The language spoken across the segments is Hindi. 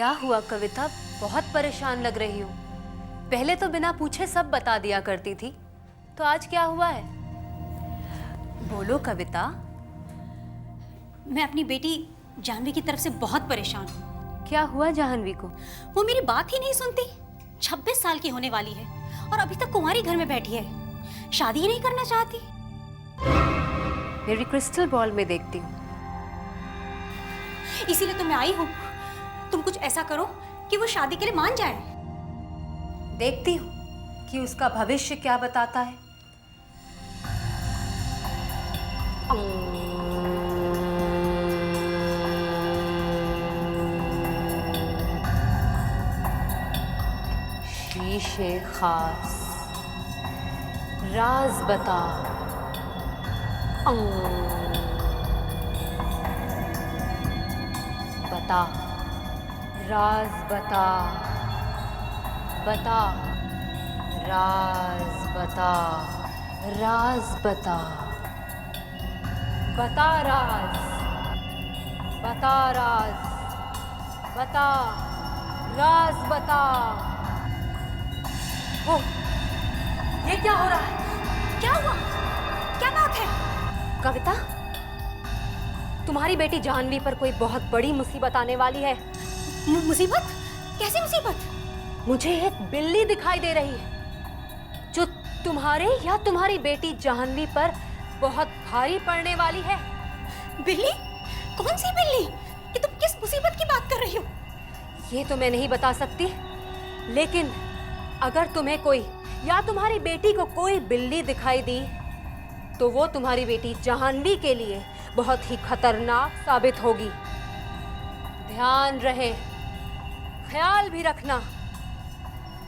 क्या हुआ कविता? बहुत परेशान लग रही हो। पहले तो बिना पूछे सब बता दिया करती थी, तो आज क्या हुआ है? बोलो कविता। मैं अपनी बेटी जानवी की तरफ से बहुत परेशान हूँ। क्या हुआ जानवी को? वो मेरी बात ही नहीं सुनती। 26 साल की होने वाली है और अभी तक कुंवारी घर में बैठी है, शादी ही नहीं करना चाहती। मेरी क्रिस्टल बॉल में देखती हूँ। इसीलिए तो मैं आई हूँ। तुम कुछ ऐसा करो कि वो शादी के लिए मान जाए। देखती हूँ कि उसका भविष्य क्या बताता है। शीशे खास राज बता। बता राज बता। बता राज बता। राज बता। बता राज। बता राज। बता राज बता। ओ, ये क्या हो रहा है? क्या हुआ? क्या बात है? कविता, तुम्हारी बेटी जानवी पर कोई बहुत बड़ी मुसीबत आने वाली है। मुसीबत? कैसी मुसीबत? मुझे एक बिल्ली दिखाई दे रही है जो तुम्हारे या तुम्हारी बेटी जानवी पर बहुत भारी पड़ने वाली है। बिल्ली? कौन सी बिल्ली? ये तुम किस मुसीबत की बात कर रही हो? ये तो मैं नहीं बता सकती, लेकिन अगर तुम्हें कोई या तुम्हारी बेटी को कोई बिल्ली दिखाई दी तो वो तुम्हारी बेटी जानवी के लिए बहुत ही खतरनाक साबित होगी। ध्यान रहे, ख्याल भी रखना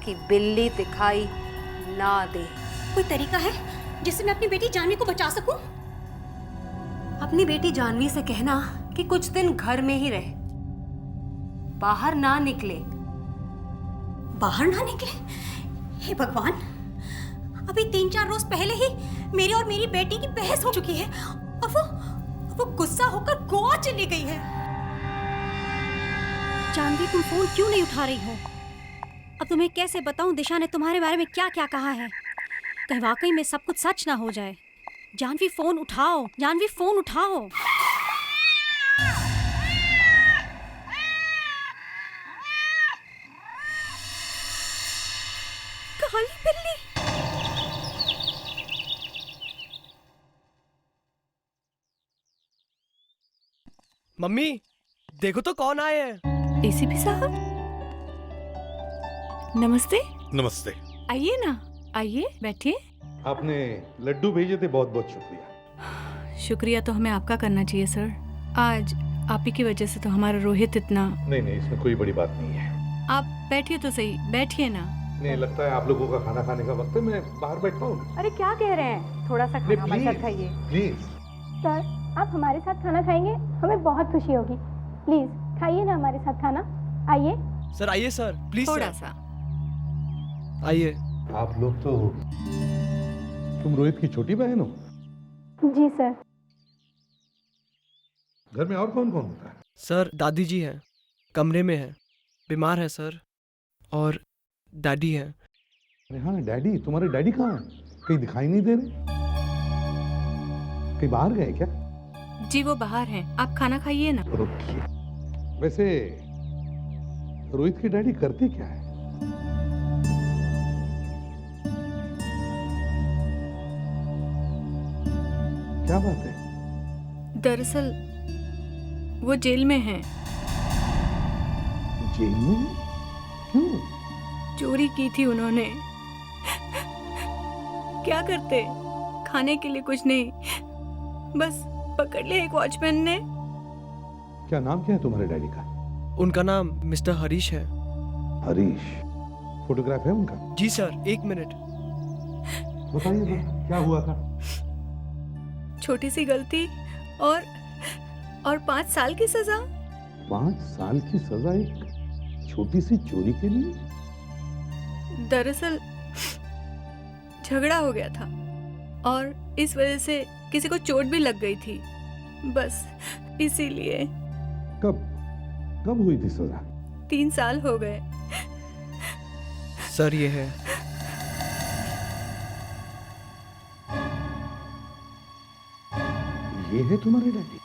कि बिल्ली दिखाई ना दे। कोई तरीका है जिससे मैं अपनी बेटी जानवी को बचा सकूं? अपनी बेटी जानवी से कहना कि कुछ दिन घर में ही रहे, बाहर ना निकले। बाहर ना निकले? हे भगवान, अभी 3-4 रोज पहले ही मेरी और मेरी बेटी की बहस हो चुकी है और वो गुस्सा होकर गोवा चली गई है। जानवी, तुम फोन क्यों नहीं उठा रही हो? अब तुम्हें कैसे बताऊं दिशा ने तुम्हारे बारे में क्या क्या कहा है। कहीं वाकई में सब कुछ सच ना हो जाए। जानवी, फोन उठाओ। जानवी, फोन उठाओ। काली बिल्ली। मम्मी, देखो तो कौन आए हैं। एसीपी साहब, नमस्ते। नमस्ते। आइए ना, आइए बैठिए। आपने लड्डू भेजे थे, बहुत बहुत शुक्रिया। शुक्रिया तो हमें आपका करना चाहिए सर। आज आप ही की वजह से तो हमारा रोहित इतना। नहीं नहीं, इसमें कोई बड़ी बात नहीं है। आप बैठिए तो सही, बैठिए ना। नहीं, लगता है आप लोगों का खाना खाने का वक्त है, मैं बाहर बैठता हूँ। अरे क्या कह रहे हैं, थोड़ा सा खाना हमारे साथ खाइए। प्लीज। सर, आप हमारे साथ खाना खाएंगे, हमें बहुत खुशी होगी। प्लीज खाइए ना हमारे साथ खाना। आइए सर, आइए सर, प्लीज थोड़ा सर। सा। आइए। आप लोग तो, तुम रोहित की छोटी बहन हो? जी सर। घर में और कौन कौन होता है? सर, दादी जी हैं, कमरे में हैं, बीमार है सर, और डैडी हैं। अरे हाँ, डैडी। तुम्हारे डैडी कहाँ हैं? कहीं दिखाई नहीं दे रहे। कहीं बाहर गए क्या? जी वो बाहर हैं, आप खाना खाइए ना। रुकिए, वैसे रोहित के डैडी करते क्या है? क्या बात है? दरअसल वो जेल में हैं। जेल में? क्यों? चोरी की थी उन्होंने। क्या करते, खाने के लिए कुछ नहीं, बस पकड़ लिया एक वॉचमैन ने। क्या नाम क्या है तुम्हारे डैडी का? उनका नाम मिस्टर हरीश है। हरीश? फोटोग्राफ है उनका? जी सर, 1 मिनट। बताइए जरा, क्या हुआ था? छोटी सी गलती और 5 साल की सजा। 5 साल की सजा एक छोटी सी चोरी के लिए? दरअसल झगड़ा हो गया था और इस वजह से किसी को चोट भी लग गई थी, बस इसीलिए। कब कब हुई थी सजा? 3 साल हो गए। सर ये है। ये है तुम्हारे डैडी?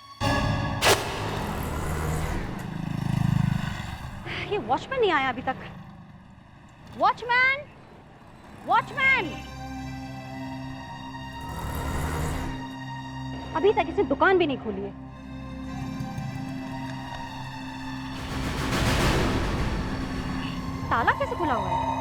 ये वॉचमैन नहीं आया अभी तक। Watchman, watchman! अभी तक इसने दुकान भी नहीं खोली है। ताला कैसे खुला हुआ है?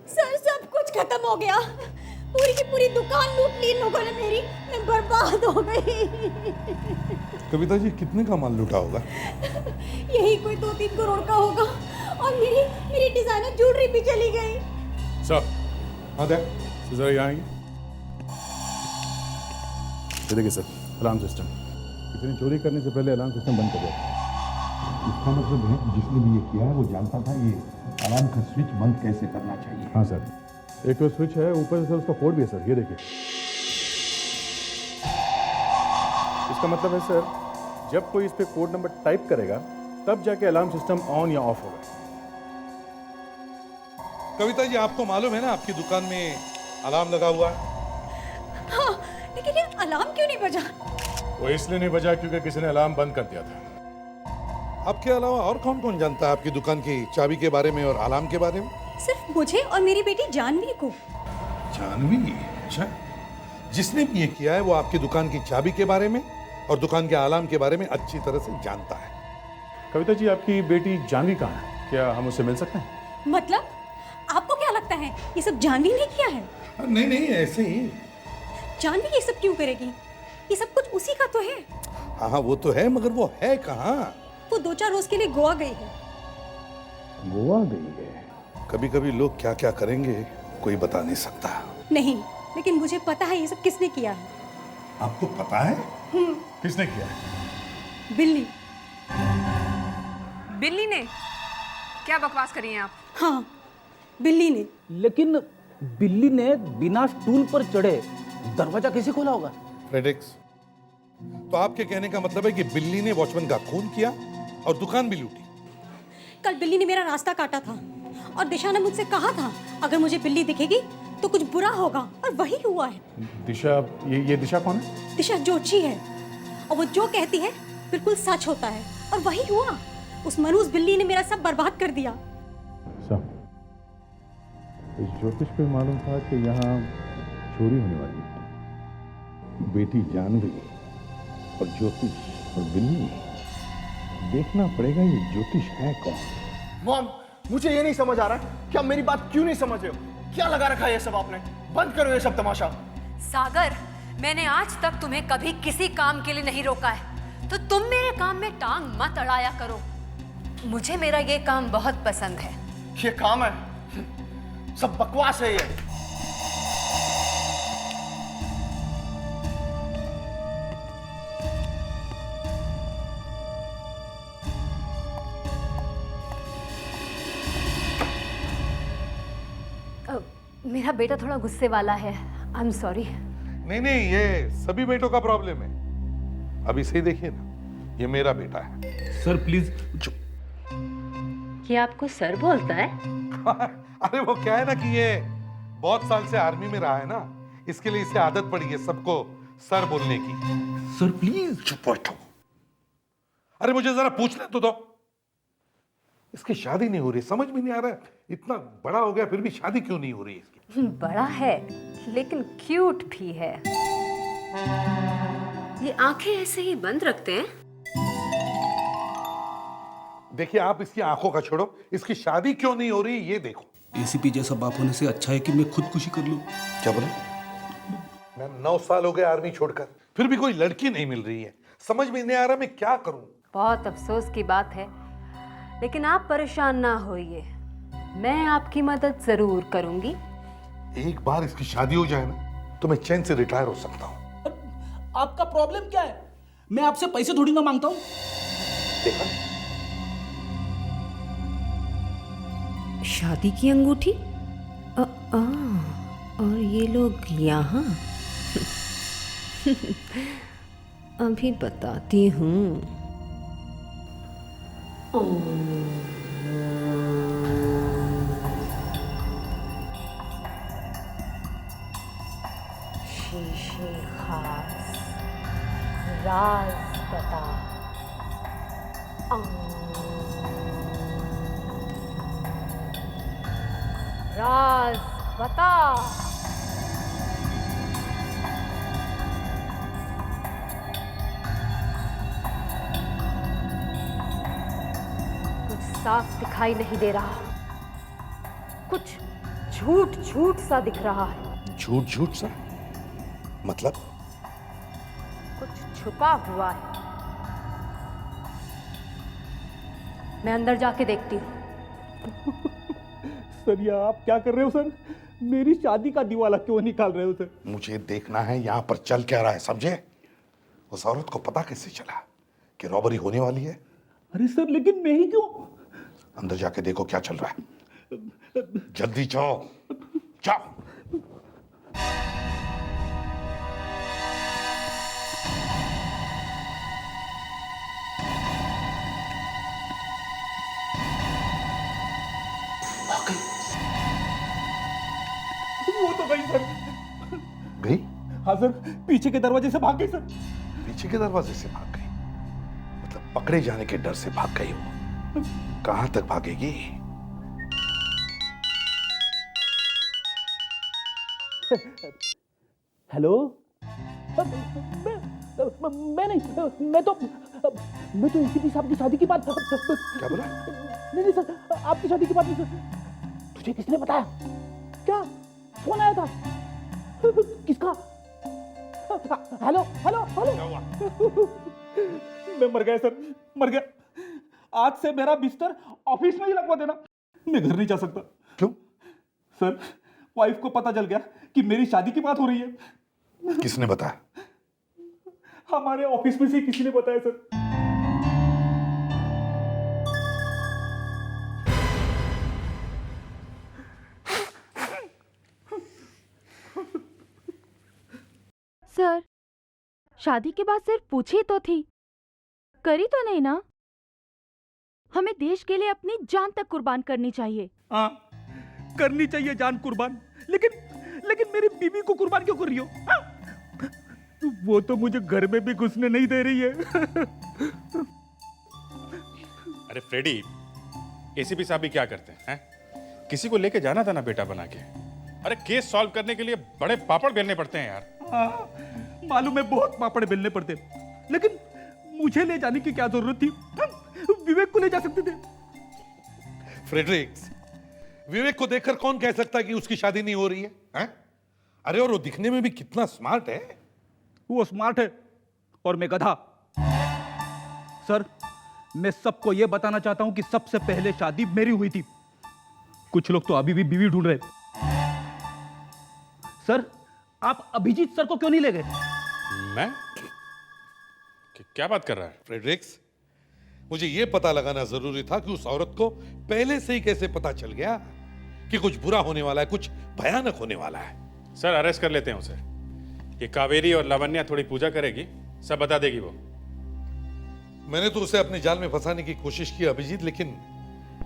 सर, सब कुछ खत्म हो गया। पूरी की पूरी दुकान लूट ली इन लोगों ने मेरी। मैं बर्बाद हो गई। कविता जी, कितने का माल लूटा होगा? यही कोई 2-3 करोड़ का होगा। और मेरी डिजाइनर ज्वेलरी भी चली गई। सर, हाँ दे, जरा यहाँ आइए। ये देखिए सर, अलार्म सिस्टम। किसी ने चोरी करने से पहले अलार्म सिस्टम बंद कर दिया। इसका मतलब है जिसने भी ये किया है वो जानता था ये अलार्म का स्विच बंद कैसे करना चाहिए। हाँ सर, एक तो स्विच है, ऊपर से सर उसका कोड भी है सर, ये देखिए। इसका मतलब है सर, जब कोई इस पे कोड नंबर टाइप करेगा तब जाके अलार्म सिस्टम ऑन या ऑफ होगा। कविता जी, आपको मालूम है ना आपकी दुकान में अलार्म लगा हुआ है? हाँ, लेकिन ये अलार्म क्यों नहीं बजा? वो इसलिए नहीं बजा क्योंकि किसी ने अलार्म बंद कर दिया था। आपके अलावा और कौन कौन जानता है आपकी दुकान की चाबी के बारे में और अलार्म के बारे में? सिर्फ मुझे और मेरी बेटी जानवी को। जानवी? अच्छा, जिसने भी ये किया है वो आपकी दुकान की चाबी के बारे में और दुकान के अलार्म के बारे में अच्छी तरह से जानता है। कविता जी, आपकी बेटी जानवी कहाँ है? क्या हम उससे मिल सकते हैं? मतलब आपको क्या लगता है ये सब जानवी ने किया है? नहीं नहीं, ऐसे ही। जानवी ये सब क्यों करेगी? ये सब कुछ उसी का तो है। हाँ हाँ, वो तो है, मगर वो है कहाँ? वो 2-4 रोज के लिए गोवा गई है। गोवा गई है? कभी कभी लोग क्या क्या करेंगे कोई बता नहीं सकता। नहीं, लेकिन मुझे पता है ये सब किसने किया है। आपको पता है? किसने किया है? बिल्ली। बिल्ली ने? क्या बकवास करी हैं आप? हाँ, बिल्ली ने। लेकिन बिल्ली ने बिना स्टूल पर चढ़े दरवाजा कैसे खोला होगा? फ्रेडेक्स, तो आपके कहने का मतलब है कि बिल्ली ने वॉचमैन का खून किया और दुकान भी लूटी? कल बिल्ली ने मेरा रास्ता काटा था और दिशा ने मुझसे कहा था अगर मुझे बिल्ली दिखेगी तो कुछ बुरा होगा, और वही हुआ है। दिशा? ये दिशा कौन है? दिशा जोशी है, और वो जो कहती है बिल्कुल सच होता है, और वही हुआ। उस मनूस बिल्ली ने मेरा सब बर्बाद कर दिया। इस ज्योतिष पे मालूम था कि यहाँ चोरी होने वाली है। बेटी जानवी और ज्योतिष और बिल्ली, देखना पड़ेगा ये ज्योतिष है कौन। मॉम, मुझे ये नहीं समझ आ रहा कि आप मेरी बात क्यों नहीं समझ रहे हो। क्या लगा रखा है ये सब आपने? बंद करो ये सब तमाशा। सागर, मैंने आज तक तुम्हें कभी किसी काम के लिए नहीं रोका है, तो तुम मेरे काम में टांग मत अड़ाया करो। मुझे मेरा ये काम बहुत पसंद है। ये काम है, सब बकवास है ये। मेरा बेटा थोड़ा गुस्से वाला है। I am sorry. नहीं नहीं, ये सभी बेटों का प्रॉब्लम है। अब इसे देखिए ना, ये मेरा बेटा है। सर प्लीज ये आपको सर बोलता है? अरे वो क्या है ना कि ये बहुत साल से आर्मी में रहा है ना, इसके लिए इसे आदत पड़ी है सबको सर बोलने की। Sir please. चुप बैठो। अरे मुझे जरा पूछने तो दो। इसकी शादी नहीं हो रही, समझ में नहीं आ रहा है। इतना बड़ा हो गया फिर भी शादी क्यों नहीं हो रही इसकी? बड़ा है लेकिन क्यूट भी है। ये आंखें ऐसे ही बंद रखते हैं? देखिए, आप इसकी आंखों का छोड़ो, इसकी शादी क्यों नहीं हो रही ये देखो। एसीपी जैसा बाप होने से अच्छा है कि मैं खुदकुशी कर लूं। क्या बोले? मैं 9 साल हो गए आर्मी छोड़कर, फिर भी कोई लड़की नहीं मिल रही है। समझ में नहीं आ रहा मैं क्या करूं। बहुत अफसोस की बात है, लेकिन आप परेशान ना होइए, मैं आपकी मदद जरूर करूंगी। एक बार इसकी शादी हो जाए ना तो मैं चैन से रिटायर हो सकता हूं। आपका प्रॉब्लम क्या है? मैं आपसे पैसे थोड़ी ना मांगता हूं। देखा, शादी की अंगूठी? और ये लोग यहाँ? अभी बताती हूँ। शीशे खास राज बता। राज बता। कुछ साफ दिखाई नहीं दे रहा, कुछ झूठ झूठ सा दिख रहा है। झूठ झूठ सा मतलब? कुछ छुपा हुआ है। मैं अंदर जाके देखती हूँ। सर, ये आप क्या कर रहे हो सर? मेरी शादी का दिवाला क्यों निकाल रहे हो सर? मुझे देखना है यहाँ पर चल क्या रहा है, समझे? उस औरत को पता कैसे चला कि रॉबरी होने वाली है? अरे सर, लेकिन मैं ही क्यों? अंदर जाके देखो क्या चल रहा है। जल्दी जाओ, जाओ। वो तो गई सर। गई? हाँ सर, पीछे के दरवाजे से भाग गई सर। पीछे के दरवाजे से भाग गई? मतलब पकड़े जाने के डर से भाग गई हो? कहां तक भागेगी? हेलो? मैं नहीं, मैं तो एसीपी साहब की शादी की बात। क्या बोला? नहीं सर, आपकी शादी की बात नहीं सर। तुझे किसने बताया? क्या फोन आया था? किसका? Hello hello hello. मैं मर गया सर, मर गया। आज से मेरा बिस्तर ऑफिस में ही लगवा देना। मैं घर नहीं जा सकता। क्यों? सर, वाइफ को पता चल गया कि मेरी शादी की बात हो रही है। किसने बताया? हमारे ऑफिस में से किसी ने बताया सर। सर, शादी के बाद सिर्फ पूछी तो थी, करी तो नहीं ना? हमें देश के लिए अपनी जान तक कुर्बान करनी चाहिए। हाँ, करनी चाहिए जान कुर्बान, लेकिन मेरी बीवी को कुर्बान क्यों कर रही हो? हाँ? वो तो मुझे घर में भी घुसने नहीं दे रही है। अरे फ्रेडी, एसीपी साहब भी क्या करते हैं? किसी को लेके जाना था ना बेटा बना के। अरे केस सॉल्व करने के लिए बड़े पापड़ बेलने पड़ते हैं यार। हाँ, मालूम है बहुत पापड़ बेलने पड़ते, लेकिन मुझे ले जाने की क्या जरूरत थी? विवेक को ले जा सकते थे। फ्रेडरिक्स, विवेक को देखकर कौन कह सकता है कि उसकी शादी नहीं हो रही है? हैं? अरे और वो दिखने में भी कितना स्मार्ट है। वो स्मार्ट है और मैं गधा। सर, मैं सबको यह बताना चाहता हूं कि सबसे पहले शादी मेरी हुई थी। कुछ लोग तो अभी भी बीवी ढूंढ रहे। सर, आप अभिजीत सर को क्यों नहीं ले गए? मैं? क्या बात कर रहा है? फ्रेडरिक्स, मुझे यह पता लगाना जरूरी था कि उस औरत को पहले से ही कैसे पता चल गया कि कुछ बुरा होने वाला है, कुछ भयानक होने वाला है। सर, अरेस्ट कर लेते हैं उसे। ये कावेरी और लावण्या थोड़ी पूजा करेगी, सब बता देगी वो। मैंने तो उसे अपने जाल में फंसाने की कोशिश की अभिजीत, लेकिन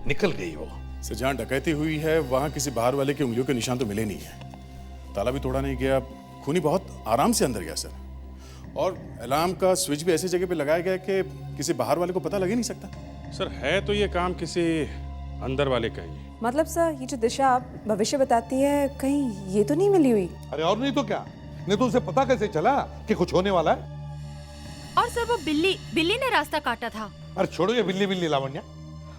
निकल गई वो। सर, जहां डकैती हुई है वहां किसी बाहर वाले के उंगलियों के निशान तो मिले नहीं है। ताला भी तोड़ा नहीं गया, खूनी बहुत आराम से अंदर गया सर। और अलार्म का स्विच भी ऐसी जगह पे लगाया गया कि किसी बाहर वाले को पता लग ही नहीं सकता। सर, है तो ये काम किसी अंदर वाले का ही। मतलब सर, ये जो दिशा आप भविष्य बताती है, कहीं ये तो नहीं मिली हुई? अरे और नहीं तो क्या, नहीं तो उसे पता कैसे चला कि कुछ होने वाला है? और सर वो बिल्ली ने रास्ता काटा था। अरे छोड़ो ये बिल्ली बिल्ली लावण्या,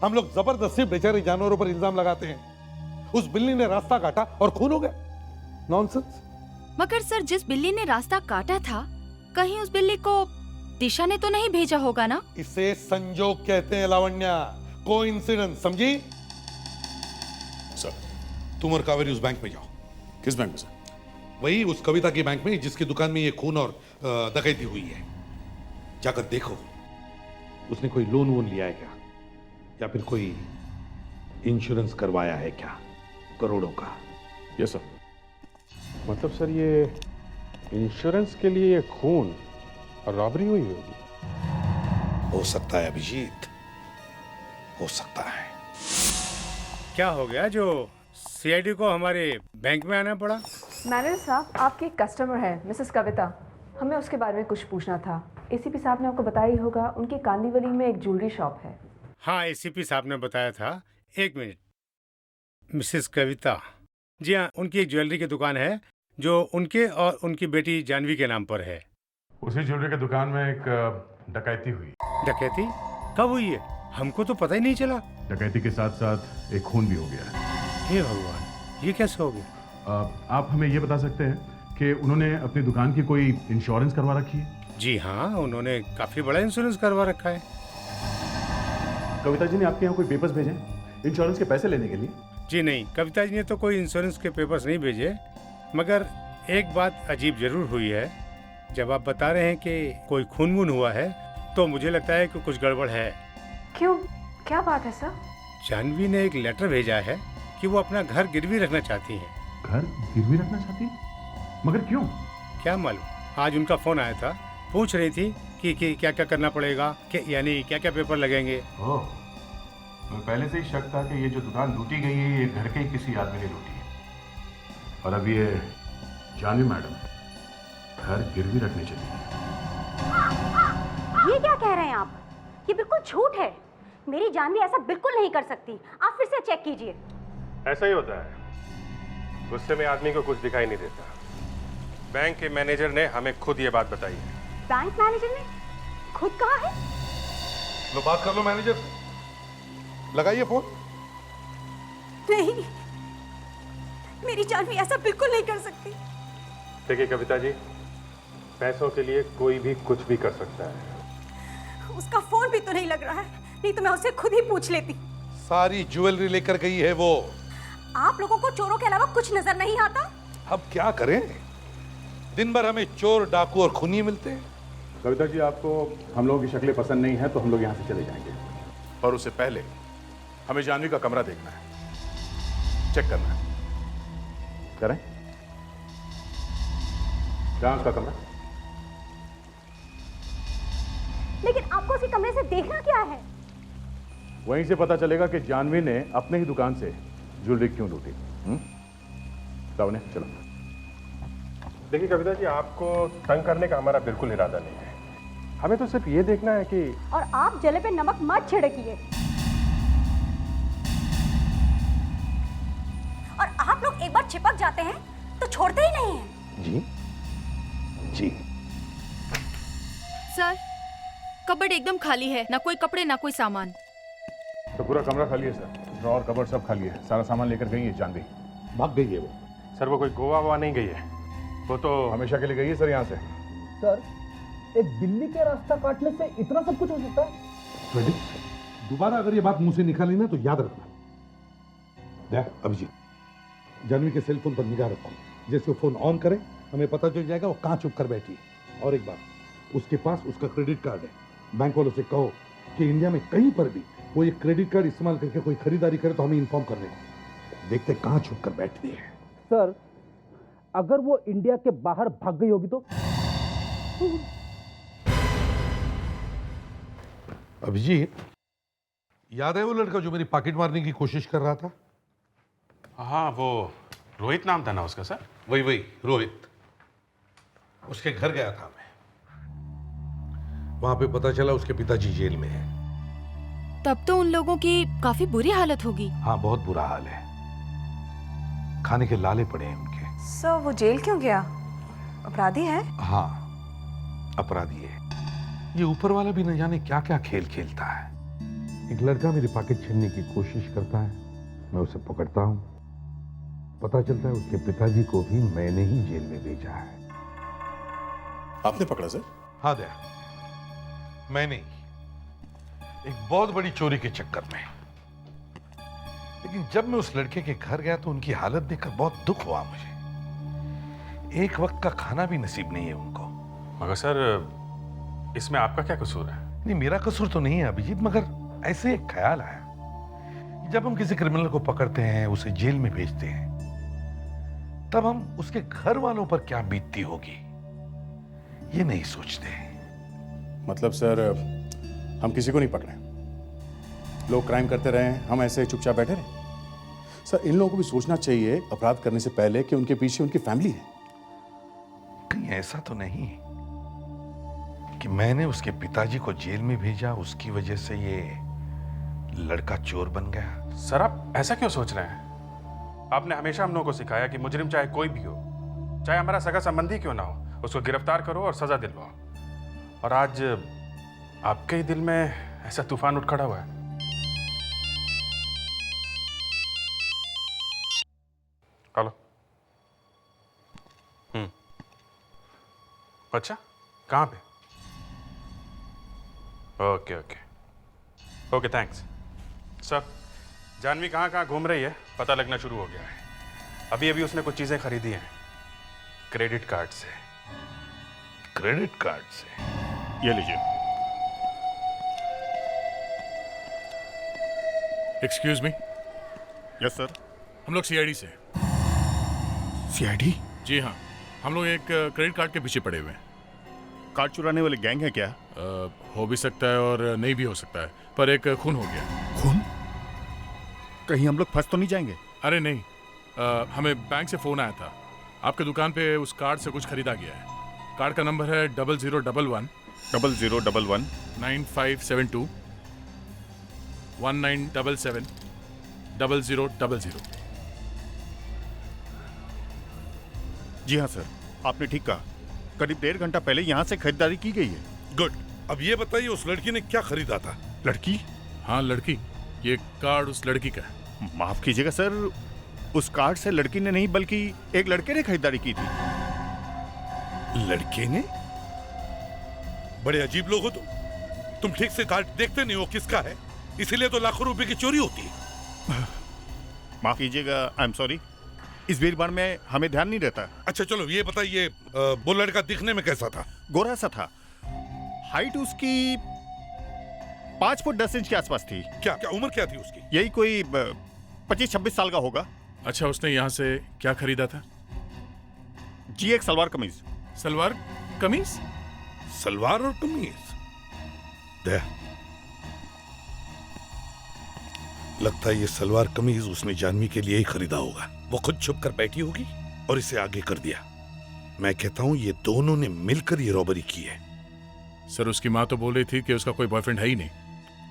हम लोग जबरदस्ती बेचारे जानवरों पर इल्जाम लगाते हैं। उस बिल्ली ने रास्ता काटा और खून हो गया। नॉनसेंस। मगर सर जिस बिल्ली ने रास्ता काटा था, कहीं उस बिल्ली को दिशा ने तो नहीं भेजा होगा ना? इसे संजोग कहते हैं लावण्या, कोइंसिडेंस, समझी? सर तुम और कावेरी उस बैंक में जाओ। किस बैंक में सर? वही उस कविता की बैंक में जिसकी दुकान में ये खून और डकैती हुई है। जाकर देखो उसने कोई लोन वोन लिया है क्या, या फिर कोई इंश्योरेंस करवाया है क्या करोड़ों का। Yes sir. मतलब सर ये इंश्योरेंस के लिए ये खून और रॉबरी हुई होगी। हो सकता है अभिजीत, हो सकता है। क्या हो गया जो सीआईडी को हमारे बैंक में आना पड़ा? मैनेजर साहब, आपकी एक कस्टमर है मिसेस कविता, हमें उसके बारे में कुछ पूछना था। एसीपी साहब ने आपको बताया ही होगा, उनकी कांदीवली में एक ज्वेलरी शॉप है। हाँ, एसीपी साहब ने बताया था। एक मिनट, मिसेस कविता, जी हाँ, उनकी एक ज्वेलरी की दुकान है जो उनके और उनकी बेटी जानवी के नाम पर है। उसी ज्वेलरी की दुकान में एक डकैती हुई। डकैती कब हुई है? हमको तो पता ही नहीं चला। डकैती के साथ साथ एक खून भी हो गया है। हे भगवान, ये कैसे हो गया? आप हमें ये बता सकते हैं कि उन्होंने अपनी दुकान की कोई इंश्योरेंस करवा रखी है? जी हाँ, उन्होंने काफी बड़ा इंश्योरेंस करवा रखा है। कविता जी ने आपके यहाँ कोई पेपर्स भेजे इंश्योरेंस के पैसे लेने के लिए? जी नहीं, कविता जी ने तो कोई इंश्योरेंस के पेपर्स नहीं भेजे, मगर एक बात अजीब जरूर हुई है। जब आप बता रहे हैं कि कोई खून वून हुआ है, तो मुझे लगता है कि कुछ गड़बड़ है। क्यों, क्या बात है सर? जानवी ने एक लेटर भेजा है कि वो अपना घर गिरवी रखना चाहती हैं। घर गिरवी रखना चाहती? मगर क्यों? क्या मालूम, आज उनका फोन आया था, पूछ रही थी कि क्या क्या करना पड़ेगा, यानी क्या क्या पेपर लगेंगे। ओह, मुझे पहले से ही शक था कि ये जो दुकान लूटी गई है ये घर के ही किसी आदमी ने लूटी है। और अब ये जानवी मैडम घर गिरवी रखने चली है। ये क्या कह रहे हैं आप? ये बिल्कुल झूठ है। मेरी जानवी ऐसा बिल्कुल नहीं कर सकती। आप फिर से चेक कीजिए। ऐसा ही होता है, गुस्से में आदमी को कुछ दिखाई नहीं देता। बैंक के मैनेजर ने हमें खुद ये बात बताई है। बैंक मैनेजर ने खुद कहा है? लो बात कर लो मैनेजर से, लगाइए फोन। नहीं, मेरी जानवी ऐसा बिल्कुल नहीं कर सकती। देखिए कविता जी, पैसों के लिए कोई भी कुछ भी कर सकता है। उसका फोन भी तो नहीं लग रहा है, नहीं तो मैं उससे खुद ही पूछ लेती। सारी ज्वेलरी लेकर गई है वो। आप लोगों को चोरों के अलावा कुछ नजर नहीं आता? अब क्या करें, दिन भर हमें चोर, डाकू और खूनी मिलते हैं। कविता जी, आपको हम लोगों की शक्लें पसंद नहीं है तो हम लोग यहाँ से चले जाएंगे, और उससे पहले हमें जानवी का कमरा देखना है, चेक करना है। करें? कहाँ उसका कमरा? लेकिन आपको उसके कमरे से देखना क्या है? वहीं से पता चलेगा कि जानवी ने अपने ही दुकान से ज्वेलरी क्यों लूटी। लावण्य, चलो। देखिए कविता जी, आपको तंग करने का हमारा बिल्कुल इरादा नहीं है। हमें तो सिर्फ ये देखना है कि। और आप जले पे नमक मत छिड़किए। और आप लोग एक बार चिपक जाते हैं तो छोड़ते ही नहीं हैं। जी जी। सर, कबर्ड एकदम खाली है, ना कोई कपड़े ना कोई सामान। तो पूरा कमरा खाली है सर, ड्रॉर, कबर्ड सब खाली है। सारा सामान लेकर गई है जानवी। भाग गई है वो। सर वो कोई गोवा वोवा नहीं गई है, वो तो हमेशा के लिए गई है सर यहाँ से। सर, एक बिल्ली के रास्ता काटने से इतना सब कुछ हो सकता है? दोबारा अगर ये बात मुंह से निकाली ना तो याद रखना। देख अभिजीत, जानवी के सेल फोन पर निगाह रखो। जैसे वो फोन ऑन करे हमें पता चल जाएगा वो कहाँ चुप कर बैठी है। और एक बात, उसके पास उसका क्रेडिट कार्ड है। बैंक वालों से कहो कि इंडिया में कहीं पर भी वो ये क्रेडिट कार्ड इस्तेमाल करके कोई खरीदारी करे तो हमें इन्फॉर्म करने को। देखते कहाँ छुप कर बैठती है। सर, अगर वो इंडिया के बाहर भाग गई होगी तो? अभिजीत, याद है वो लड़का जो मेरी पॉकेट मारने की कोशिश कर रहा था? हाँ, वो रोहित नाम था ना उसका सर? वही रोहित। उसके घर गया था मैं। वहां पे पता चला उसके पिताजी जेल में हैं। तब तो उन लोगों की काफी बुरी हालत होगी। हाँ, बहुत बुरा हाल है। खाने के लाले पड़े हैं उनके। सर, वो जेल क्यों गया? अपराधी है? हाँ, अपराधी है। ये ऊपर वाला भी न जाने क्या क्या खेल खेलता है। एक लड़का मेरे पॉकेट छीनने की कोशिश करता है, मैं उसे पकड़ता हूं। पता चलता है उसके पिताजी को भी मैंने ही जेल में भेजा है। आपने पकड़ा सर? हाँ दया, मैंने ही, एक बहुत बड़ी चोरी के चक्कर में। लेकिन जब मैं उस लड़के के घर गया तो उनकी हालत देखकर बहुत दुख हुआ मुझे। एक वक्त का खाना भी नसीब नहीं है उनको। मगर सर, इसमें आपका क्या कसूर है? नहीं, मेरा कसूर तो नहीं है अभिजीत, मगर ऐसे एक ख्याल आया। जब हम किसी क्रिमिनल को पकड़ते हैं, उसे जेल में भेजते हैं, तब हम उसके घर वालों पर क्या बीतती होगी ये नहीं सोचते। मतलब सर, हम किसी को नहीं पकड़े, लोग क्राइम करते रहे, हम ऐसे चुपचाप बैठे रहे? सर, इन लोगों को भी सोचना चाहिए अपराध करने से पहले कि उनके पीछे उनकी फैमिली है। कहीं ऐसा तो नहीं कि मैंने उसके पिताजी को जेल में भेजा, उसकी वजह से ये लड़का चोर बन गया? सर, आप ऐसा क्यों सोच रहे हैं? आपने हमेशा हम लोगों को सिखाया कि मुजरिम चाहे कोई भी हो, चाहे हमारा सगा संबंधी क्यों ना हो, उसको गिरफ्तार करो और सजा दिलवाओ। और आज आपके ही दिल में ऐसा तूफान उठ खड़ा हुआ है। हेलो। अच्छा, कहाँ पे? Okay okay okay, thanks sir. Janvi कहाँ कहाँ घूम रही है पता लगना शुरू हो गया है। अभी अभी उसने कुछ चीजें खरीदी हैं क्रेडिट कार्ड से। क्रेडिट कार्ड से? ये लीजिए। Excuse me. Yes sir. हम लोग सीआईडी से। सीआईडी? जी हाँ, हम लोग एक क्रेडिट कार्ड के पीछे पड़े हुए हैं। कार्ड चुराने वाले गैंग है क्या? हो भी सकता है और नहीं भी हो सकता है, पर एक खून हो गया। खून? कहीं हम लोग फंस तो नहीं जाएंगे? अरे नहीं, हमें बैंक से फोन आया था, आपके दुकान पे उस कार्ड से कुछ खरीदा गया है। कार्ड का नंबर है 0011 0011 9572 1977 0000। जी हाँ सर, आपने ठीक कहा। करीब 1.5 घंटा पहले यहाँ से खरीदारी की गई है। गुड। अब ये बताइए उस लड़की ने क्या खरीदा था? लड़की? हाँ लड़की, ये कार्ड उस लड़की का है। माफ कीजिएगा सर, उस कार्ड से लड़की ने नहीं बल्कि एक लड़के ने खरीदारी की थी। लड़के ने? बड़े अजीब लोग हो तुम ठीक से कार्ड देखते नहीं हो किसका है, इसीलिए तो लाखों रुपए की चोरी होती है। माफ कीजिएगा, आई एम सॉरी, इस भीड़ भाड़ में हमें ध्यान नहीं रहता। अच्छा चलो ये बताइए, वो लड़का दिखने में कैसा था? गोरा सा था, हाइट उसकी 5 फुट 10 इंच के आसपास थी। क्या क्या उम्र क्या थी उसकी? यही कोई 25-26 साल का होगा। अच्छा, उसने यहाँ से क्या खरीदा था? जी, एक सलवार कमीज। सलवार कमीज? सलवार और कमीज? दया, लगता है ये सलवार कमीज उसने जानवी के लिए ही खरीदा होगा। वो खुद छुप कर बैठी होगी और इसे आगे कर दिया। मैं कहता हूं ये दोनों ने मिलकर ये रॉबरी की है। सर, उसकी माँ तो बोल रही थी कि उसका कोई बॉयफ्रेंड है ही नहीं,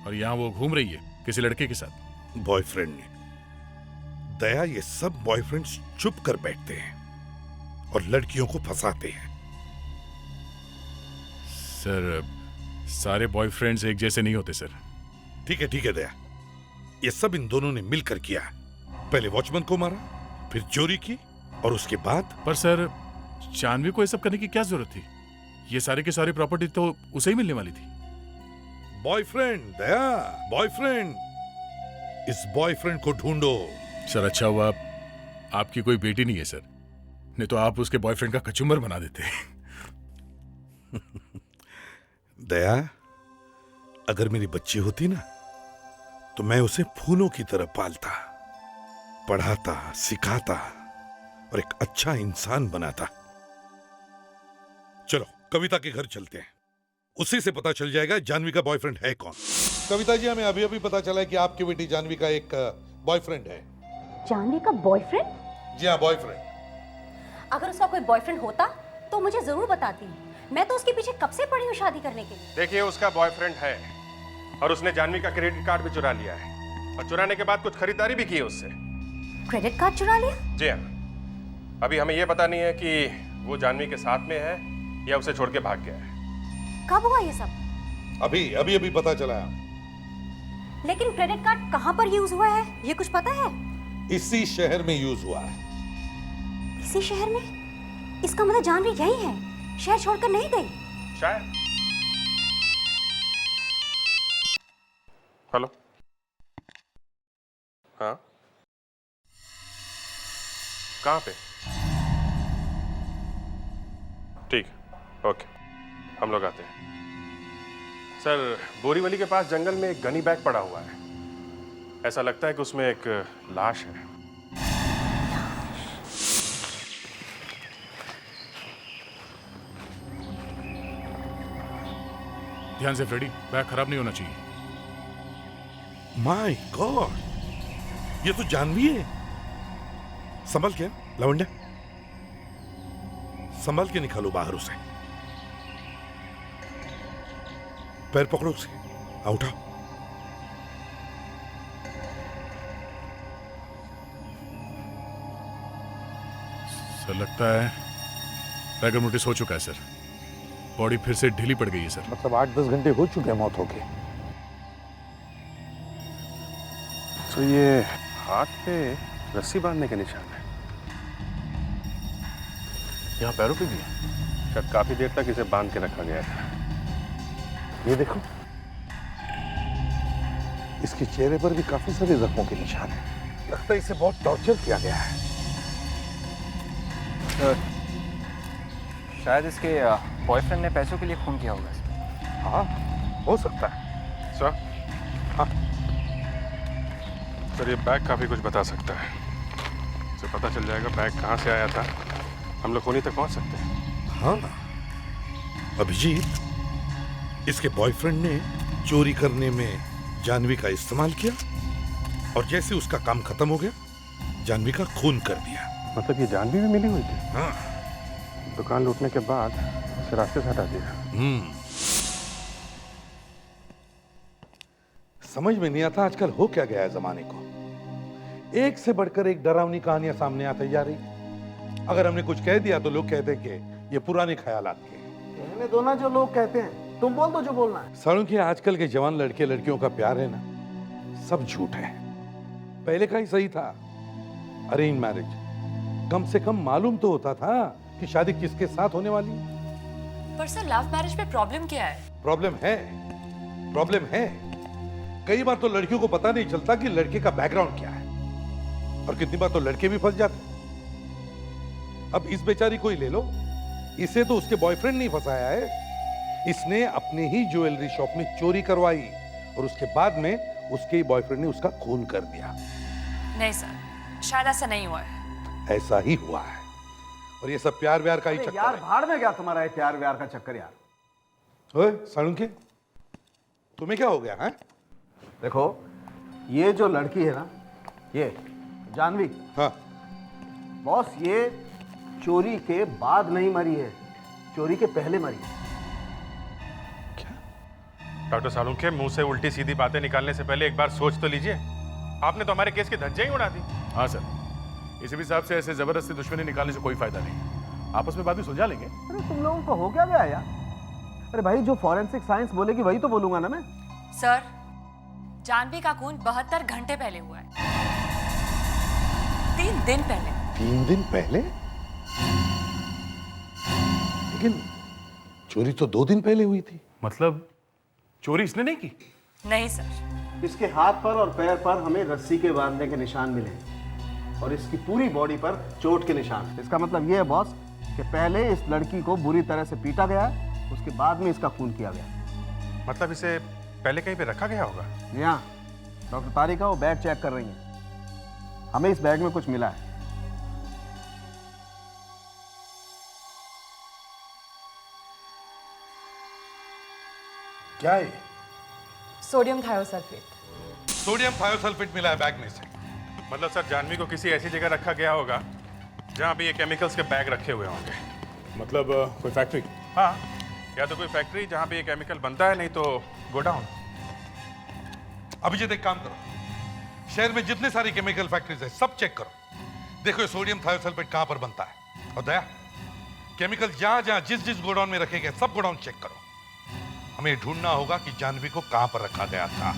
और यहाँ वो घूम रही है किसी लड़के के साथ। बॉयफ्रेंड ने? दया, ये सब बॉयफ्रेंड्स चुप कर बैठते हैं और लड़कियों को फंसाते हैं। सर, सारे बॉयफ्रेंड्स एक जैसे नहीं होते सर। ठीक है दया, ये सब इन दोनों ने मिलकर किया। पहले वॉचमैन को मारा, फिर चोरी की, और उसके बाद? पर सर, जानवी को ये सब करने की क्या जरूरत थी? ये सारी की सारी प्रॉपर्टी तो उसे ही मिलने वाली थी। बॉयफ्रेंड दया, बॉयफ्रेंड। इस बॉयफ्रेंड को ढूंढो। सर, अच्छा हुआ आपकी कोई बेटी नहीं है सर, नहीं तो आप उसके बॉयफ्रेंड का कचुम्बर बना देते। दया, अगर मेरी बच्ची होती ना तो मैं उसे फूलों की तरह पालता, पढ़ाता, सिखाता और एक अच्छा इंसान बनाता। चलो कविता के घर चलते हैं, उसी से पता चल जाएगा जानवी का बॉयफ्रेंड है कौन। कविता जी, हमें अभी अभी पता चला है कि आपकी बेटी जानवी का एक बॉयफ्रेंड है। जानवी का बॉयफ्रेंड? जी हाँ, बॉयफ्रेंड। अगर उसका कोई बॉयफ्रेंड होता तो मुझे जरूर बताती। मैं तो उसके पीछे कब से पड़ी हूँ शादी करने के लिए। देखिए, उसका बॉयफ्रेंड है और उसने जानवी का क्रेडिट कार्ड भी चुरा लिया है, और चुराने के बाद कुछ खरीदारी भी की है उससे। क्रेडिट कार्ड चुरा लिया? जी हाँ। अभी हमें यह पता नहीं है कि वो जानवी के साथ में है या उसे छोड़ के भाग गया है। कब हुआ ये सब? अभी अभी अभी पता चला है। लेकिन क्रेडिट कार्ड कहाँ पर यूज हुआ है, ये कुछ पता है? इसी शहर में यूज हुआ है। इसी शहर में? इसका मतलब जानवी यही है, शहर छोड़कर नहीं गई। शायद। हेलो। हाँ, कहाँ पे? ठीक, ओके, हम लोग आते हैं। सर, बोरीवली के पास जंगल में एक गनी बैग पड़ा हुआ है। ऐसा लगता है कि उसमें एक लाश है। ध्यान से फ्रेडी, बैग खराब नहीं होना चाहिए। माय गॉड, ये तो जानवी है। संभल के लवंडा, संभल के निकालो बाहर उसे। पैर पकड़ो उसे, उठाओ। सर लगता है रैगर मोटिस हो चुका है सर। बॉडी फिर से ढीली पड़ गई है सर। मतलब 8-10 घंटे हो चुके हैं मौत होके। तो ये हाथ पे रस्सी बांधने के निशान है। यहाँ पैरों पे भी है। शायद काफी देर तक इसे बांध के रखा गया था। ये देखो, इसके चेहरे पर भी काफी सारे जख्मों के निशान हैं। लगता है इसे बहुत टॉर्चर किया गया है। शायद इसके बॉयफ्रेंड ने पैसों के लिए खून किया होगा। हाँ, हो सकता है। सर, हाँ सर, ये बैग काफी कुछ बता सकता है। इसे पता चल जाएगा बैग कहाँ से आया था, हम लोग खूनी तक पहुँच सकते हैं। हाँ, अभिजीत, इसके बॉयफ्रेंड ने चोरी करने में जानवी का इस्तेमाल किया और जैसे उसका काम खत्म हो गया, जानवी का खून कर दिया। मतलब ये जानवी भी मिली हुई थी? हाँ। दुकान लूटने के बाद उसे रास्ते से हटा दिया। समझ में नहीं आता आजकल हो क्या गया है जमाने को। एक से बढ़कर एक डरावनी कहानियां सामने आती जा रही। अगर हमने कुछ कह दिया तो लोग कहते हैं कि ये पुराने ख्यालात के। कहने दो ना जो लोग कहते हैं, तुम बोल दो जो बोलना है। सालों के आजकल के जवान लड़के लड़कियों का प्यार है ना, सब झूठ है। पहले का ही सही था। अरेंज मैरिज, कम से कम मालूम तो होता था कि शादी किसके साथ होने वाली है। पर सर, लव मैरिज में प्रॉब्लम क्या है? प्रॉब्लम है। कई बार तो लड़कियों को पता नहीं चलता कि लड़के का बैकग्राउंड क्या है, और कितनी बार तो लड़के भी फंस जाते। अब इस बेचारी को ही ले लो, इसे तो उसके बॉयफ्रेंड नहीं फंसाया है, इसने अपने ही ज्वेलरी शॉप में चोरी करवाई और उसके बाद में उसके ही बॉयफ्रेंड ने उसका खून कर दिया। नहीं सर, शायद ऐसा नहीं हुआ है। ऐसा ही हुआ है, और ये सब प्यार व्यार का ही चक्कर यार है। भाड़ में गया तुम्हारा ये प्यार व्यार का चक्कर यार। ओए सालुंके, तुम्हें क्या हो गया है? देखो, ये जो लड़की है ना, ये जानवी, हाँ बॉस, ये चोरी के बाद नहीं मरी है, चोरी के पहले मरी है। डॉक्टर सालुंके, मुंह से उल्टी सीधी बातें निकालने से पहले एक बार सोच तो लीजिए। आपने तो हमारे केस की धज्जियां ही उड़ा दी। हाँ सर, इसी भी हिसाब से ऐसे जबरदस्ती दुश्मनी निकालने से कोई फायदा नहीं। आपस में बात भी सुलझा लेंगे। अरे तुम लोगों को हो क्या गया यार? अरे भाई, जो फॉरेंसिक साइंस बोलेगी वही तो बोलूंगा ना मैं। सर, जानवी का खून 72 घंटे पहले हुआ है। 3 दिन पहले। 3 दिन पहले? लेकिन चोरी तो 2 दिन पहले हुई थी। मतलब चोरी इसने नहीं की? नहीं सर। इसके हाथ पर और पैर पर हमें रस्सी के बांधने के निशान मिले और इसकी पूरी बॉडी पर चोट के निशान। इसका मतलब यह है बॉस कि पहले इस लड़की को बुरी तरह से पीटा गया, उसके बाद में इसका खून किया गया। मतलब इसे पहले कहीं पे रखा गया होगा? यहाँ डॉक्टर तारिका वो बैग चेक कर रही है। हमें इस बैग में कुछ मिला है। क्या है? Sodium thiosulphate. सोडियम थायोसल्फेट मिला है बैग में से। मतलब सर, जानवी को किसी ऐसी जगह रखा गया होगा जहाँ पे ये केमिकल्स के बैग रखे हुए होंगे। मतलब कोई फैक्ट्री? हाँ, या तो कोई फैक्ट्री जहाँ पे ये केमिकल बनता है, नहीं तो गोडाउन। अभिजीत, एक काम करो, शहर में जितने सारी केमिकल फैक्ट्रीज है सब चेक करो। देखो ये सोडियम थायोसल्फेट कहाँ पर बनता है, और दया, केमिकल जहाँ जहाँ जिस जिस गोडाउन में रखे गए सब गोडाउन चेक करो। हमें ढूंढना होगा कि जानवी को कहां पर रखा गया था।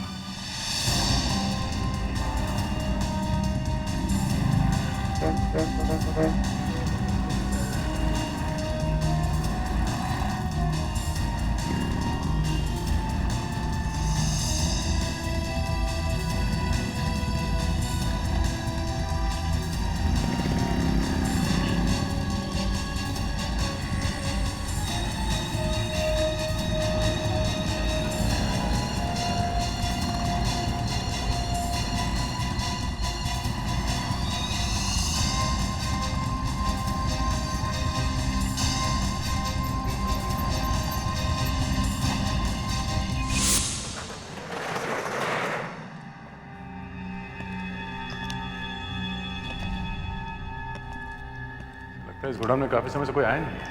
इस गोडाउन में काफी समय से कोई आया नहीं है।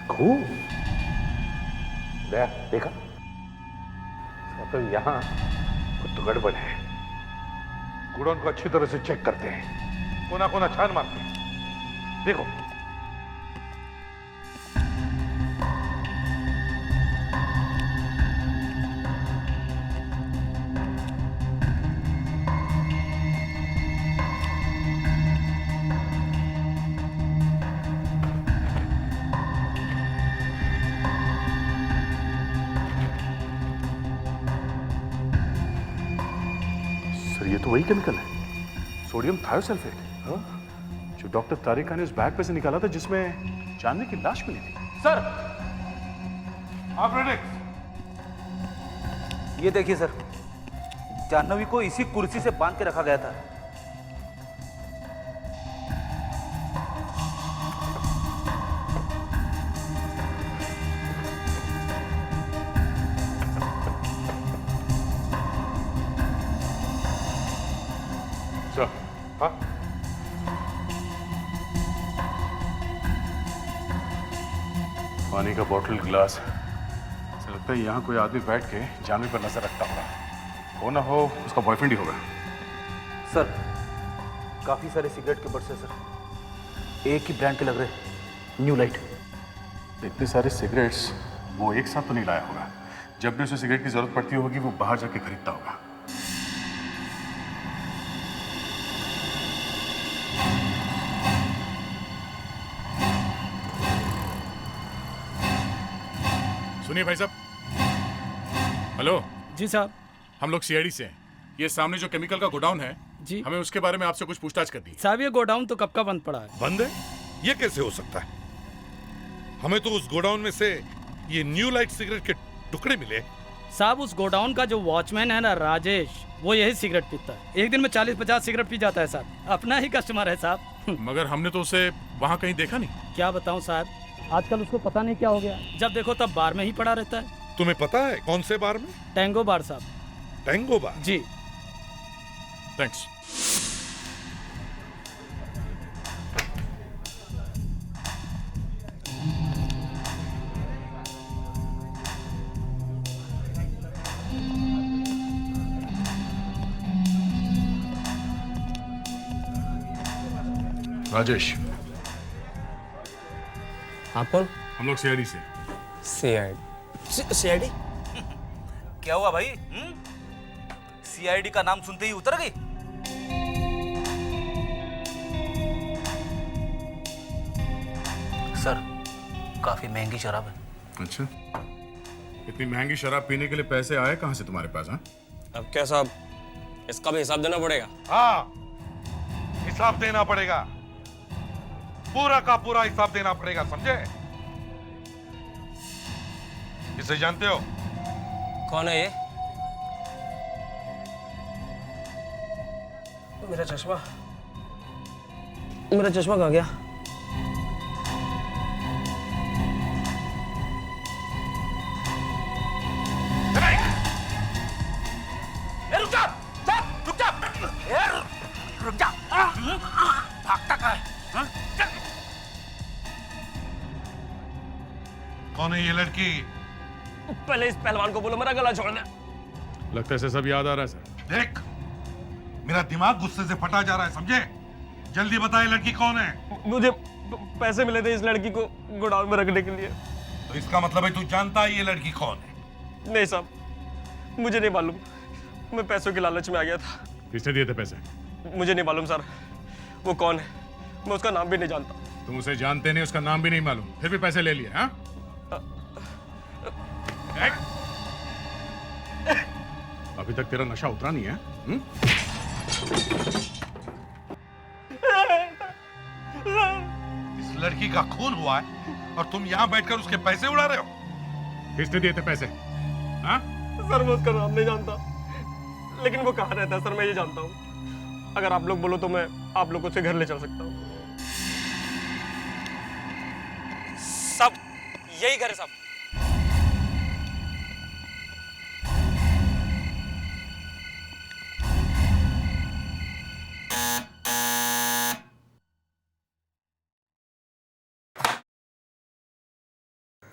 खूब देखा तो यहाँ कुछ तो गड़बड़ है। गोडाउन को अच्छी तरह से चेक करते हैं, कोना कोना छान मारते हैं। देखो ये तो वही केमिकल है, सोडियम थायोसल्फेट, जो डॉक्टर तारिका ने उस बैग पे से निकाला था जिसमें जानवी की लाश मिली थी। सर ऑपरेटिक्स, ये देखिए सर, जाह्नवी को इसी कुर्सी से बांध के रखा गया था। हाँ? पानी का बोतल, गिलास, ऐसा लगता है यहाँ कोई आदमी बैठ के जानवी पर नजर रखता होगा। हो ना हो उसका बॉयफ्रेंड ही होगा। सर काफी सारे सिगरेट के बट्स है सर, एक ही ब्रांड के लग रहे, न्यू लाइट। इतने सारे सिगरेट्स वो एक साथ तो नहीं लाया होगा। जब भी उसे सिगरेट की जरूरत पड़ती होगी वो बाहर जाके खरीदता होगा। सुनिए भाई साहब। हेलो जी साहब। हम लोग सीआईडी से हैं। ये सामने जो केमिकल का गोडाउन है जी, हमें उसके बारे में आपसे कुछ पूछताछ करनी है। साहब ये गोडाउन तो कब का बंद पड़ा है। बंद है? ये कैसे हो सकता है? हमें तो उस गोडाउन में से ये न्यू लाइट सिगरेट के टुकड़े मिले। साहब उस गोडाउन का जो वॉचमैन है ना राजेश, वो यही सिगरेट पीता है। एक दिन में 40-50 सिगरेट पी जाता है साहब, अपना ही कस्टमर है साहब। मगर हमने तो उसे वहाँ कहीं देखा नहीं। क्या बताऊं साहब, आजकल उसको पता नहीं क्या हो गया, जब देखो तब बार में ही पड़ा रहता है। तुम्हें पता है कौन से बार में? टैंगो बार साहब। टैंगो बार? जी। थैंक्स। राजेश। आप कौन? हम लोग सीआईडी से। सीआईडी? क्या हुआ भाई? सीआईडी का नाम सुनते ही उतर गई? सर काफी महंगी शराब है। अच्छा, इतनी महंगी शराब पीने के लिए पैसे आए कहाँ से तुम्हारे पास? हाँ, अब क्या साहब, इसका भी हिसाब देना पड़ेगा। हाँ, हिसाब देना पड़ेगा, पूरा का पूरा हिसाब देना पड़ेगा, समझे? इसे जानते हो? कौन है ये? मेरा चश्मा कहाँ गया? रुक जा, भागता कहाँ है? कौन है ये लड़की? पहले इस पहलवान को बोलो मेरा गला छोड़ दे। लगता है इसे सब याद आ रहा है सर। देख, मेरा दिमाग गुस्से से फटा जा रहा है, समझे? जल्दी बताए लड़की कौन है? मुझे पैसे मिले थे इस लड़की को गोडाउन में रखने के लिए। तो इसका मतलब है तू जानता है ये लड़की कौन है? नहीं साहब, मुझे नहीं मालूम, मैं पैसों के लालच में आ गया था। किसने दिए थे पैसे? मुझे नहीं मालूम सर, वो कौन है, मैं उसका नाम भी नहीं जानता। तुम उसे जानते नहीं, उसका नाम भी नहीं मालूम, फिर भी पैसे ले लिए? हाँ? अभी तक तेरा नशा उतरा नहीं है? इस लड़की का खून हुआ है और तुम यहाँ बैठकर उसके पैसे उड़ा रहे हो? किसने दिए थे पैसे? हाँ? सर मैं उसका नाम नहीं जानता, लेकिन वो कहाँ रहता है सर, मैं ये जानता हूँ। अगर आप लोग बोलो तो मैं आप लोगों से घर ले चल सकता हूँ। सब यही घर है साहब।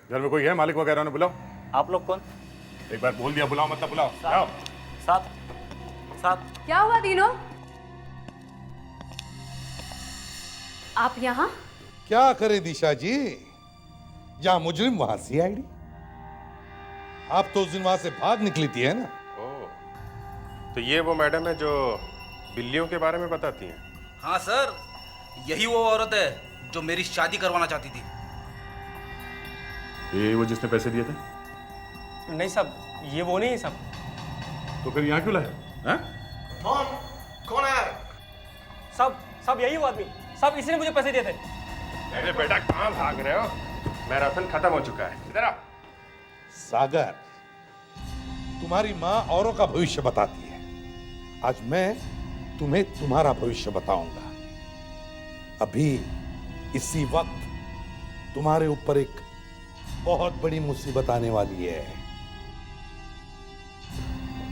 घर में कोई है? मालिक वगैरह ने बुलाओ। आप लोग कौन? एक बार बोल दिया बुलाओ मतलब बुलाओ। आओ। साथ साथ। क्या हुआ तीनों? आप यहाँ? क्या करें दिशा जी, जहां मुजरिम वहां सीआईडी। आप तो उस दिन वहां से भाग निकली थी, है ना? तो ये वो मैडम है जो बिल्लियों के बारे में बताती हैं? हाँ सर, यही वो औरत है जो मेरी शादी करवाना चाहती थी। ये वो जिसने पैसे दिए थे? नहीं साहब, ये वो नहीं है साहब। तो फिर यहाँ क्यों लाए? हैं? कौन है? सब यही वो आदमी साहब, इसी ने मुझे पैसे दिए थे। अरे बेटा कहाँ भाग रहे हो? मैराथन खत्म हो चुका है, इधर आ। सागर, तुम्हारी माँ औरों का भविष्य बताती है, आज मैं तुम्हें तुम्हारा भविष्य बताऊंगा। अभी इसी वक्त तुम्हारे ऊपर एक बहुत बड़ी मुसीबत आने वाली है।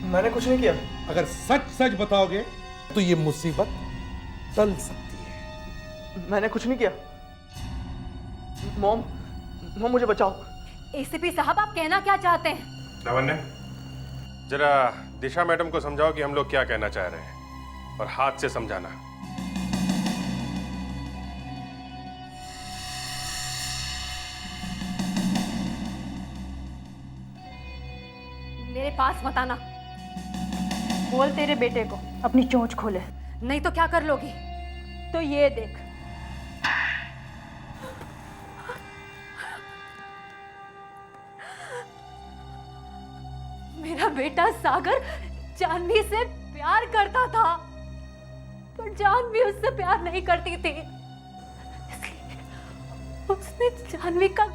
मैंने कुछ नहीं किया। अगर सच सच बताओगे तो ये मुसीबत टल सकती है। मैंने कुछ नहीं किया। मॉम मुझे बचाओ। एसीपी साहब, आप कहना क्या चाहते हैं? लावण्य, जरा दिशा मैडम को समझाओ कि हम लोग क्या कहना चाह रहे हैं, और हाथ से समझाना। मेरे पास मत आना। बोल तेरे बेटे को अपनी चोंच खोले। नहीं तो क्या कर लोगी? तो ये देख, मेरा बेटा सागर जानवी से प्यार करता था, पर जानवी उससे प्यार नहीं करती थी, इसलिए उसने जानवी का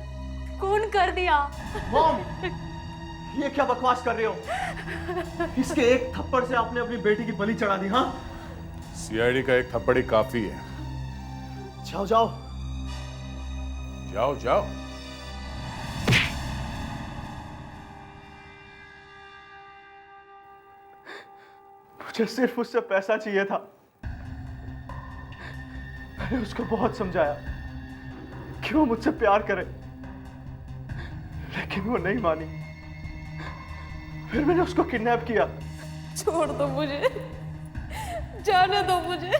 खून कर दिया। मॉम, ये क्या बकवास कर रहे हो? इसके एक थप्पड़ से आपने अपनी बेटी की बलि चढ़ा दी। हाँ, सीआईडी का एक थप्पड़ ही काफी है। जाओ जाओ जाओ जाओ। मुझे सिर्फ उससे पैसा चाहिए था। मैंने उसको बहुत समझाया कि वो मुझसे प्यार करे, लेकिन वो नहीं मानी। फिर मैंने उसको किडनैप किया। छोड़ दो मुझे, जाने दो मुझे।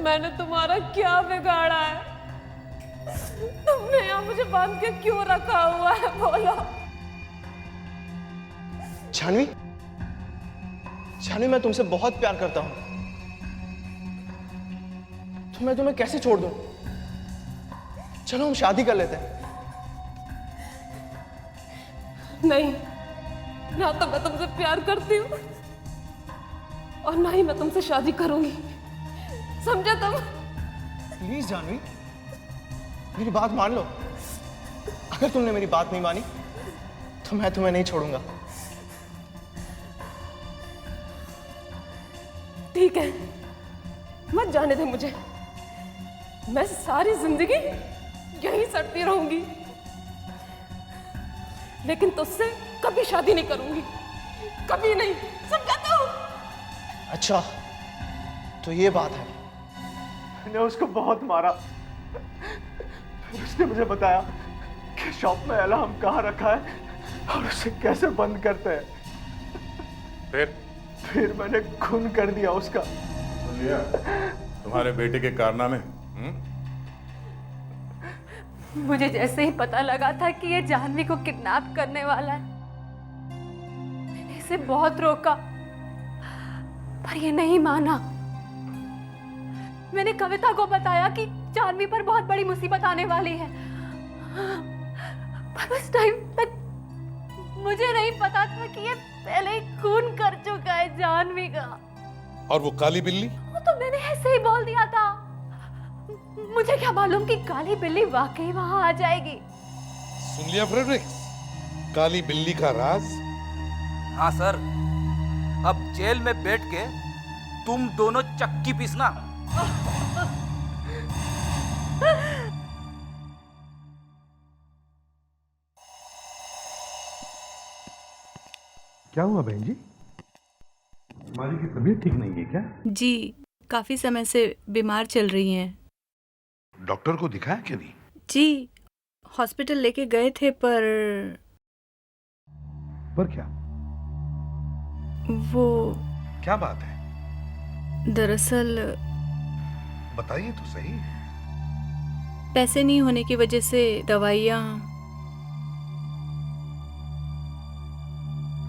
मैंने तुम्हारा क्या बिगाड़ा है? तुमने यहाँ मुझे बांध के क्यों रखा हुआ है, बोलो। जानवी, जानवी, मैं तुमसे बहुत प्यार करता हूं, तो मैं तुम्हें कैसे छोड़ दूं? चलो हम शादी कर लेते हैं। नहीं, ना तो मैं तुमसे प्यार करती हूँ और ना ही मैं तुमसे शादी करूंगी, समझे तुम? प्लीज जानवी, मेरी बात मान लो। अगर तुमने मेरी बात नहीं मानी तो मैं तुम्हें नहीं छोड़ूंगा। ठीक है, मत जाने दे मुझे। मैं सारी जिंदगी यहीं सड़ती रहूंगी, लेकिन तुझसे कभी शादी नहीं करूंगी, कभी नहीं, समझा तू? अच्छा, तो ये बात है। मैंने उसको बहुत मारा। फिर उसने मुझे बताया कि शॉप में अलार्म कहाँ रखा है और उसे कैसे बंद करते हैं। फिर मैंने खून कर दिया उसका। तुम्हारे बेटे के कारनामे? मुझे जैसे ही पता लगा था कि ये जाह्नवी को किडनैप करने वाला है, मैंने इसे बहुत रोका, पर ये नहीं माना। मैंने कविता को बताया कि जाह्नवी पर बहुत बड़ी मुसीबत आने वाली है, पर उस टाइम तक मुझे नहीं पता था कि ये पहले ही खून कर चुका है जाह्नवी का। और वो काली बिल्ली? वो तो मैंने ऐसे ही बोल दिया था। मुझे क्या मालूम कि काली बिल्ली वाकई वहां आ जाएगी। सुन लिया फ्रेडरिक्स, काली बिल्ली का राज? हाँ सर, अब जेल में बैठ के तुम दोनों चक्की पीसना। क्या हुआ बहन जी? हमारी की तबीयत ठीक नहीं है क्या? जी, काफी समय से बीमार चल रही हैं। डॉक्टर को दिखाया क्या नहीं? जी, हॉस्पिटल लेके गए थे पर क्या? वो क्या बात है? दरअसल बताइए तो सही। पैसे नहीं होने की वजह से दवाइयाँ।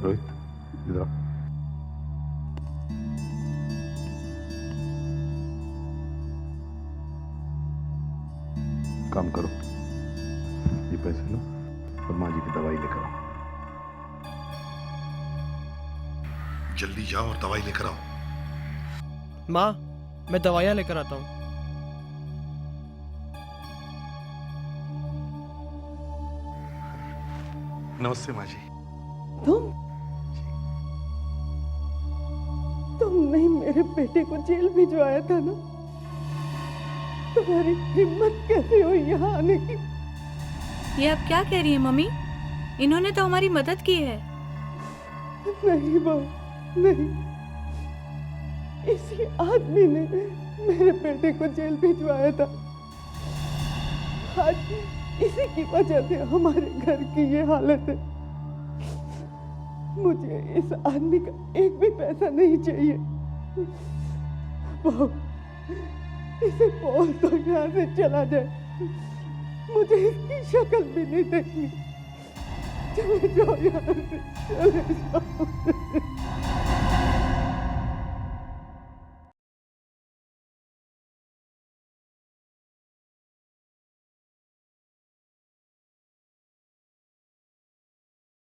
रोहित, इधर आओ। काम करो, ये पैसे लो और माँ जी की दवाई लेकर आओ। जल्दी जाओ और दवाई लेकर आओ। माँ, मैं दवाइयाँ लेकर आता हूँ। नमस्ते माँ जी। तुमने ही मेरे बेटे को जेल भिजवाया था ना? तुम्हारी हिम्मत कैसे हुई यहाँ आने की? ये आप क्या कह रही हैं मम्मी? इन्होंने तो हमारी मदद की है। नहीं बहू, नहीं। इसी आदमी ने मेरे बेटे को जेल भिजवाया था। आज इसी की वजह से हमारे घर की ये हालत है। मुझे इस आदमी का एक भी पैसा नहीं चाहिए। बहू, इसे बोल तो यहाँ से चला जाए। मुझे इसकी शक्ल भी नहीं देखनी। चले जाओ यहाँ से, चले जाओ।